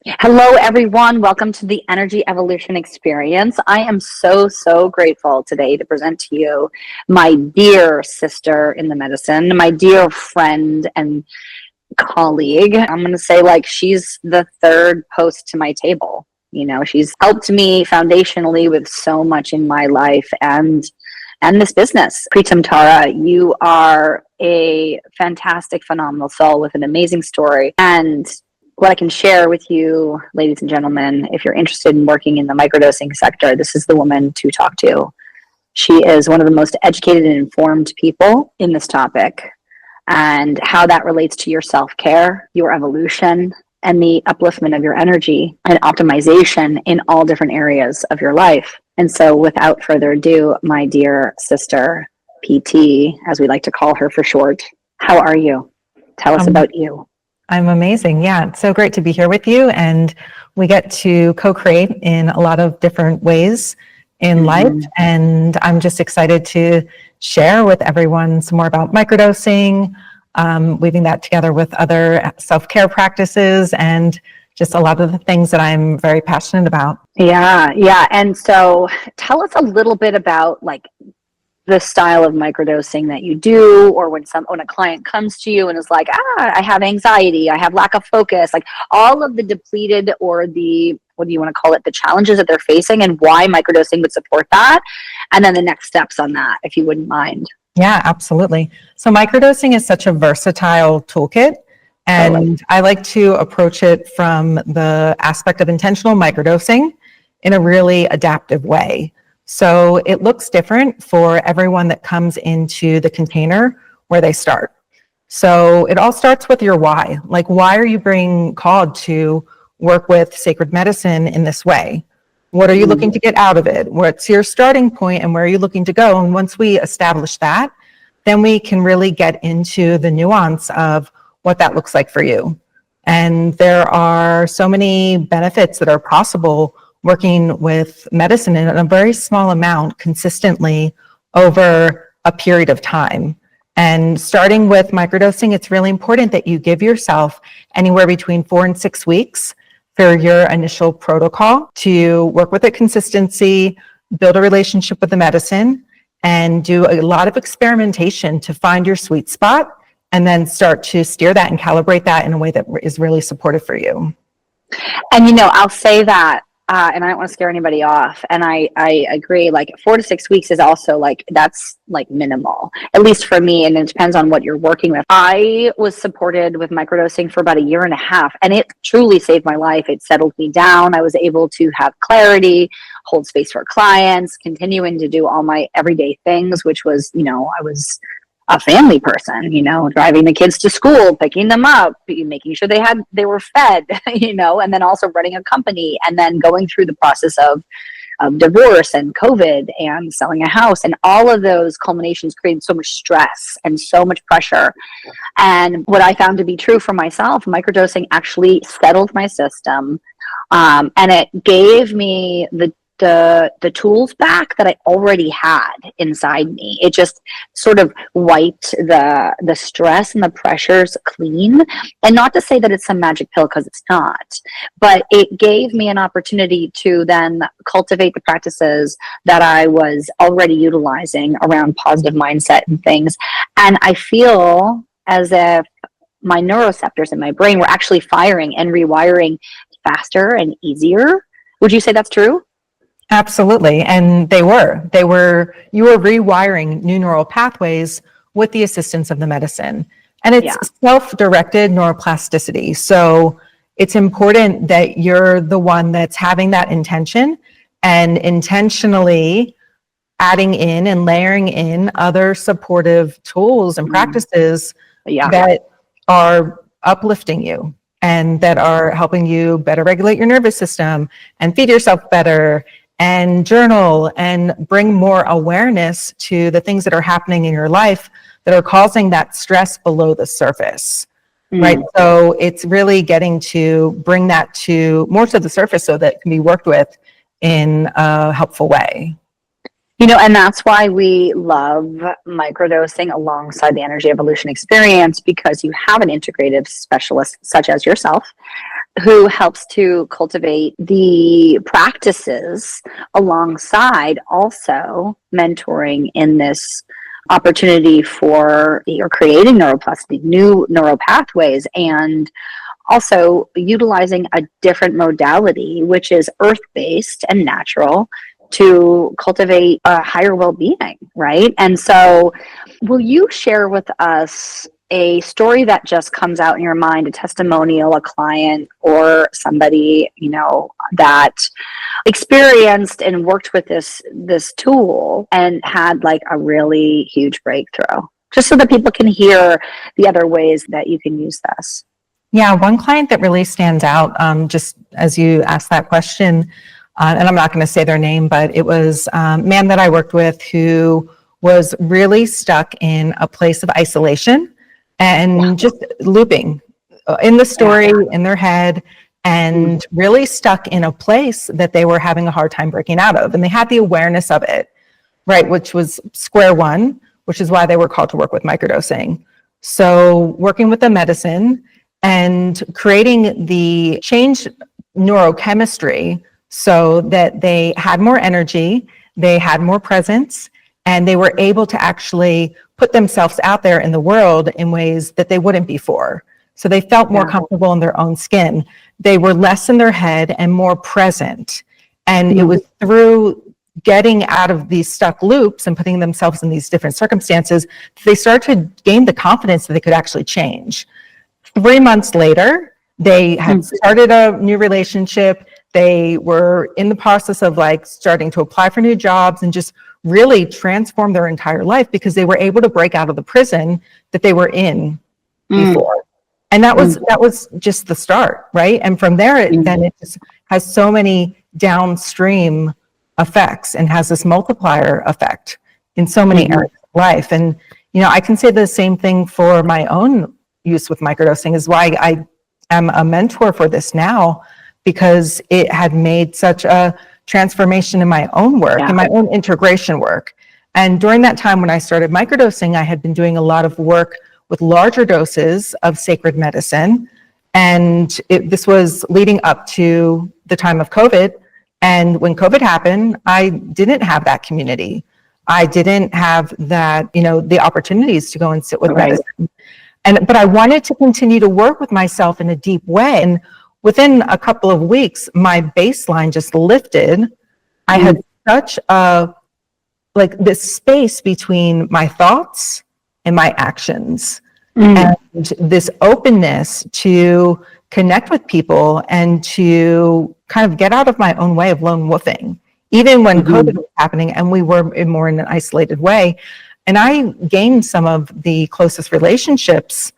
Hello, everyone. Welcome to the Energy Evolution Experience. I am so grateful today to present to you my dear sister in the medicine, my dear friend and colleague. I'm going to say, like, she's the third post to my table. You know, she's helped me foundationally with so much in my life and this business. Pritam Tara, you are a fantastic, phenomenal soul with an amazing story. And what I can share with you, ladies and gentlemen, if you're interested in working in the microdosing sector, this is the woman to talk to. She is one of the most educated and informed people in this topic, and how that relates to your self-care, your evolution, and the upliftment of your energy and optimization in all different areas of your life. And so without further ado, my dear sister, PT, as we like to call her for short, how are you? Tell us about you. I'm amazing. Yeah, it's so great to be here with you. And we get to co-create in a lot of different ways in life. And I'm just excited to share with everyone some more about microdosing, weaving that together with other self-care practices and just a lot of the things that I'm very passionate about. Yeah. And so tell us a little bit about the style of microdosing that you do, or when a client comes to you and is like, I have anxiety, I have lack of focus, like all of the depleted or the, what do you want to call it, the challenges that they're facing and why microdosing would support that. And then the next steps on that, if you wouldn't mind. Yeah, absolutely. So microdosing is such a versatile toolkit. And I like to approach it from the aspect of intentional microdosing in a really adaptive way. So it looks different for everyone that comes into the container where they start. So it all starts with your why. Like, why are you being called to work with sacred medicine in this way? What are you looking to get out of it? What's your starting point and where are you looking to go? And once we establish that, then we can really get into the nuance of what that looks like for you. And there are so many benefits that are possible working with medicine in a very small amount consistently over a period of time. And starting with microdosing, it's really important that you give yourself anywhere between 4 and 6 weeks for your initial protocol to work with it consistency, build a relationship with the medicine, and do a lot of experimentation to find your sweet spot, and then start to steer that and calibrate that in a way that is really supportive for you. And, I'll say that, and I don't want to scare anybody off. And I agree, 4 to 6 weeks is also that's minimal, at least for me. And it depends on what you're working with. I was supported with microdosing for about 1.5 years, and it truly saved my life. It settled me down. I was able to have clarity, hold space for clients, continuing to do all my everyday things, which was, I was a family person, driving the kids to school, picking them up, making sure they were fed, and then also running a company, and then going through the process of divorce and COVID and selling a house, and all of those culminations created so much stress and so much pressure. And what I found to be true for myself, microdosing actually settled my system, and it gave me the tools back that I already had inside me. It just sort of wiped the stress and the pressures clean. And not to say that it's some magic pill, because it's not, but it gave me an opportunity to then cultivate the practices that I was already utilizing around positive mindset and things. And I feel as if my neuroreceptors in my brain were actually firing and rewiring faster and easier. Would you say that's true? Absolutely. And you were rewiring new neural pathways with the assistance of the medicine. And it's self-directed neuroplasticity. So it's important that you're the one that's having that intention and intentionally adding in and layering in other supportive tools and practices that are uplifting you and that are helping you better regulate your nervous system and feed yourself better and journal and bring more awareness to the things that are happening in your life that are causing that stress below the surface, right? So it's really getting to bring that to more to the surface so that it can be worked with in a helpful way. And that's why we love microdosing alongside the energy evolution experience, because you have an integrative specialist such as yourself who helps to cultivate the practices alongside also mentoring in this opportunity for or creating neuroplasticity, new neural pathways, and also utilizing a different modality, which is earth-based and natural, to cultivate a higher well-being, right? And so will you share with us a story that just comes out in your mind, a testimonial, a client, or somebody, that experienced and worked with this tool and had like a really huge breakthrough, just so that people can hear the other ways that you can use this? Yeah, one client that really stands out, just as you asked that question, and I'm not going to say their name, but it was a man that I worked with who was really stuck in a place of isolation and just looping in the story in their head, and really stuck in a place that they were having a hard time breaking out of. And they had the awareness of it, right, which was square one, which is why they were called to work with microdosing. So working with the medicine and creating the changed neurochemistry so that they had more energy, they had more presence, and they were able to actually put themselves out there in the world in ways that they wouldn't before. So they felt more comfortable in their own skin. They were less in their head and more present. And it was through getting out of these stuck loops and putting themselves in these different circumstances that they started to gain the confidence that they could actually change. 3 months later, they had started a new relationship. They were in the process of like starting to apply for new jobs and just really transform their entire life because they were able to break out of the prison that they were in before. And that was just the start, right? And from there, then it just has so many downstream effects and has this multiplier effect in so many areas of life. And, I can say the same thing for my own use with microdosing, is why I am a mentor for this now, because it had made such a transformation in my own work, in my own integration work. And during that time when I started microdosing, I had been doing a lot of work with larger doses of sacred medicine. And this was leading up to the time of COVID. And when COVID happened, I didn't have that community. I didn't have that, the opportunities to go and sit with medicine. But I wanted to continue to work with myself in a deep way. And within a couple of weeks, my baseline just lifted. I had such this space between my thoughts and my actions, and this openness to connect with people and to kind of get out of my own way of lone wolfing, even when COVID was happening and we were more in an isolated way. And I gained some of the closest relationships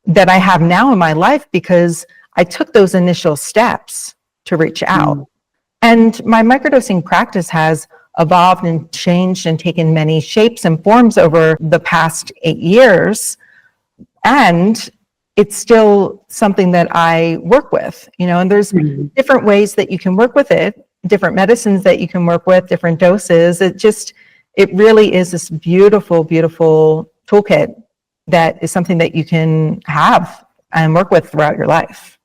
that I have now in my life because I took those initial steps to reach out. And my microdosing practice has evolved and changed and taken many shapes and forms over the past 8 years. And it's still something that I work with, and there's different ways that you can work with it, different medicines that you can work with, different doses. It really is this beautiful, beautiful toolkit that is something that you can have and work with throughout your life.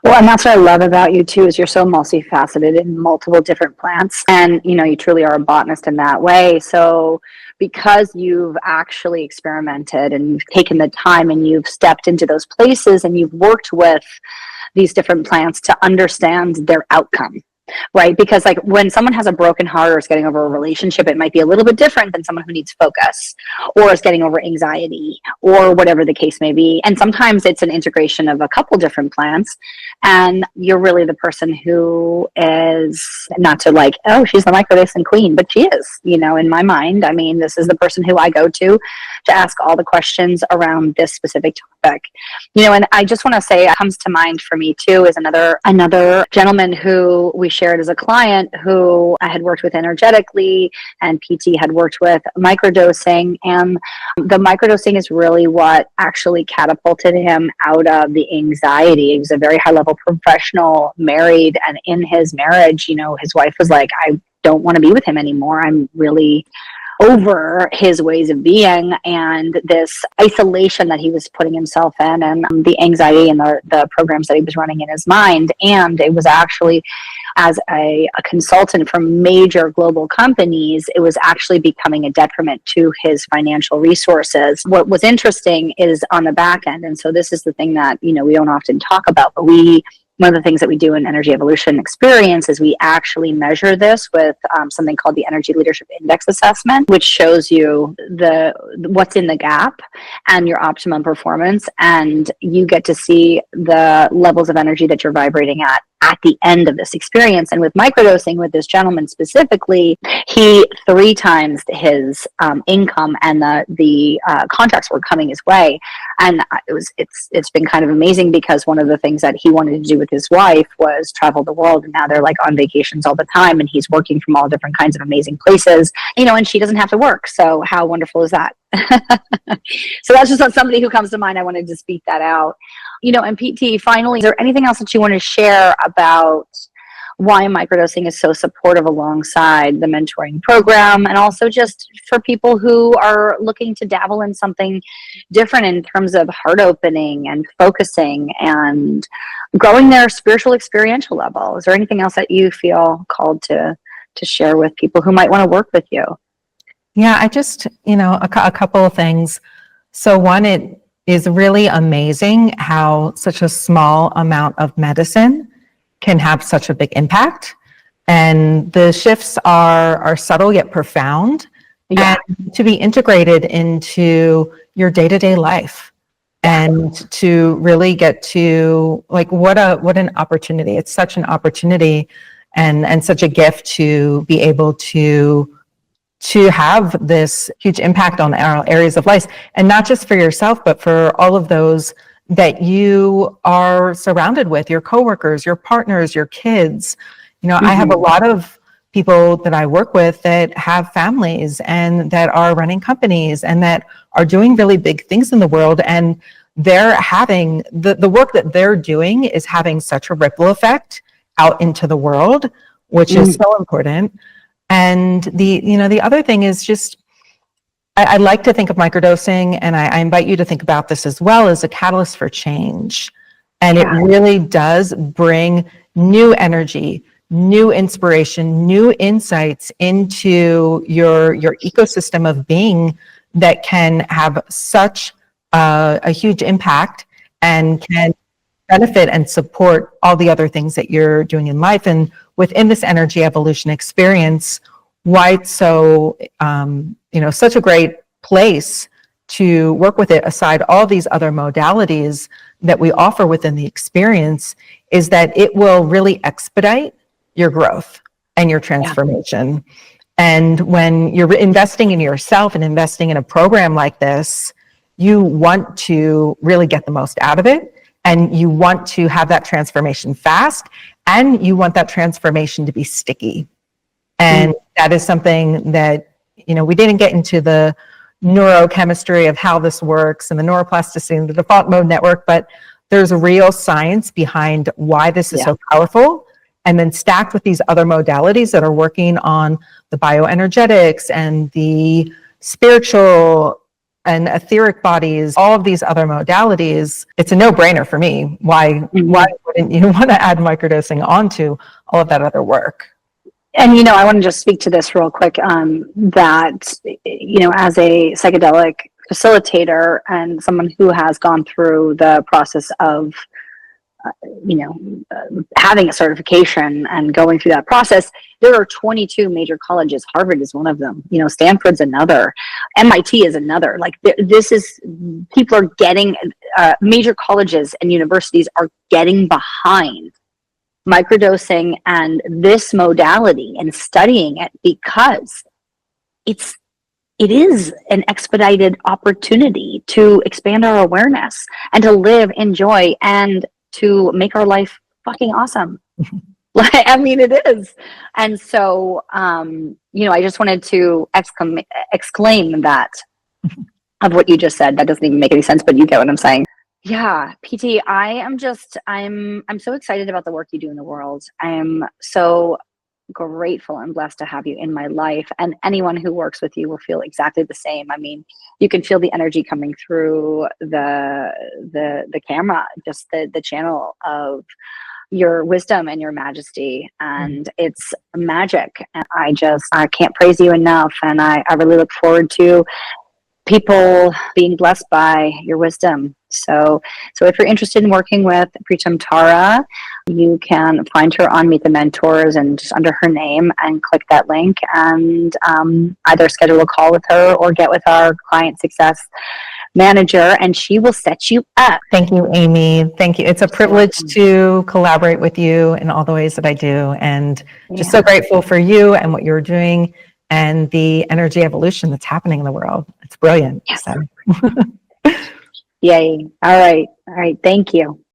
Well, and that's what I love about you too, is you're so multifaceted in multiple different plants, and you truly are a botanist in that way. So because you've actually experimented and you've taken the time and you've stepped into those places and you've worked with these different plants to understand their outcome, right? Because like when someone has a broken heart or is getting over a relationship, it might be a little bit different than someone who needs focus or is getting over anxiety or whatever the case may be. And sometimes it's an integration of a couple different plants, and you're really the person who is, not to like, oh, she's the microdosing queen, but she is, in my mind. I mean, this is the person who I go to ask all the questions around this specific topic. And I just want to say, it comes to mind for me too is another gentleman who we shared as a client who I had worked with energetically, and PT had worked with microdosing. And the microdosing is really what actually catapulted him out of the anxiety. He was a very high level professional, married, and in his marriage, his wife was like, I don't want to be with him anymore. I'm really over his ways of being and this isolation that he was putting himself in, and the anxiety and the programs that he was running in his mind. And it was actually, as a consultant for major global companies, it was actually becoming a detriment to his financial resources. What was interesting is on the back end, and so this is the thing that, we don't often talk about, but one of the things that we do in Energy Evolution Experience is we actually measure this with something called the Energy Leadership Index Assessment, which shows you what's in the gap and your optimum performance, and you get to see the levels of energy that you're vibrating at the end of this experience. And with microdosing, with this gentleman specifically, he 3 times his income, and the contracts were coming his way. And it's been kind of amazing, because one of the things that he wanted to do with his wife was travel the world, and now they're like on vacations all the time, and he's working from all different kinds of amazing places, and she doesn't have to work. So how wonderful is that? So that's just not somebody who comes to mind. I wanted to speak that out. And PT, finally, is there anything else that you want to share about why microdosing is so supportive alongside the mentoring program, and also just for people who are looking to dabble in something different in terms of heart opening and focusing and growing their spiritual experiential level? Is there anything else that you feel called to share with people who might want to work with you? Yeah, I just, a couple of things. So one, it is really amazing how such a small amount of medicine can have such a big impact. And the shifts are subtle yet profound, and to be integrated into your day-to-day life, and to really get to what an opportunity. It's such an opportunity and such a gift to be able to have this huge impact on our areas of life, and not just for yourself, but for all of those that you are surrounded with, your coworkers, your partners, your kids. I have a lot of people that I work with that have families and that are running companies and that are doing really big things in the world. And they're having the work that they're doing is having such a ripple effect out into the world, which is so important. And the other thing is just, I like to think of microdosing, and I invite you to think about this as well, as a catalyst for change. And it really does bring new energy, new inspiration, new insights into your ecosystem of being that can have such a huge impact and can benefit and support all the other things that you're doing in life. And within this energy evolution experience, why it's so, such a great place to work with it, aside all these other modalities that we offer within the experience, is that it will really expedite your growth and your transformation. And when you're investing in yourself and investing in a program like this, you want to really get the most out of it. And you want to have that transformation fast, and you want that transformation to be sticky. And that is something that, we didn't get into the neurochemistry of how this works and the neuroplasticity and the default mode network, but there's a real science behind why this is so powerful. And then stacked with these other modalities that are working on the bioenergetics and the spiritual and etheric bodies, all of these other modalities, it's a no-brainer for me. Why wouldn't you want to add microdosing onto all of that other work? And, I want to just speak to this real quick, that, as a psychedelic facilitator and someone who has gone through the process of, having a certification and going through that process, there are 22 major colleges. Harvard is one of them. Stanford's another. MIT is another. People are getting, major colleges and universities are getting behind microdosing and this modality and studying it, because it is an expedited opportunity to expand our awareness and to live, enjoy, and to make our life fucking awesome. It is. And so, I just wanted to exclaim that of what you just said. That doesn't even make any sense, but you get what I'm saying. Yeah, PT, I'm so excited about the work you do in the world. I am so grateful and blessed to have you in my life. And anyone who works with you will feel exactly the same. I mean, you can feel the energy coming through the camera, just the channel of your wisdom and your majesty, and it's magic. And I can't praise you enough, and I really look forward to people being blessed by your wisdom. So if you're interested in working with Pritam Tara, you can find her on Meet the Mentors and just under her name and click that link and either schedule a call with her or get with our client success manager, and she will set you up. Thank you, Amy. Thank you. It's a privilege to collaborate with you in all the ways that I do, and just so grateful for you and what you're doing and the energy evolution that's happening in the world. It's brilliant. Yes. So. Yay. All right. Thank you.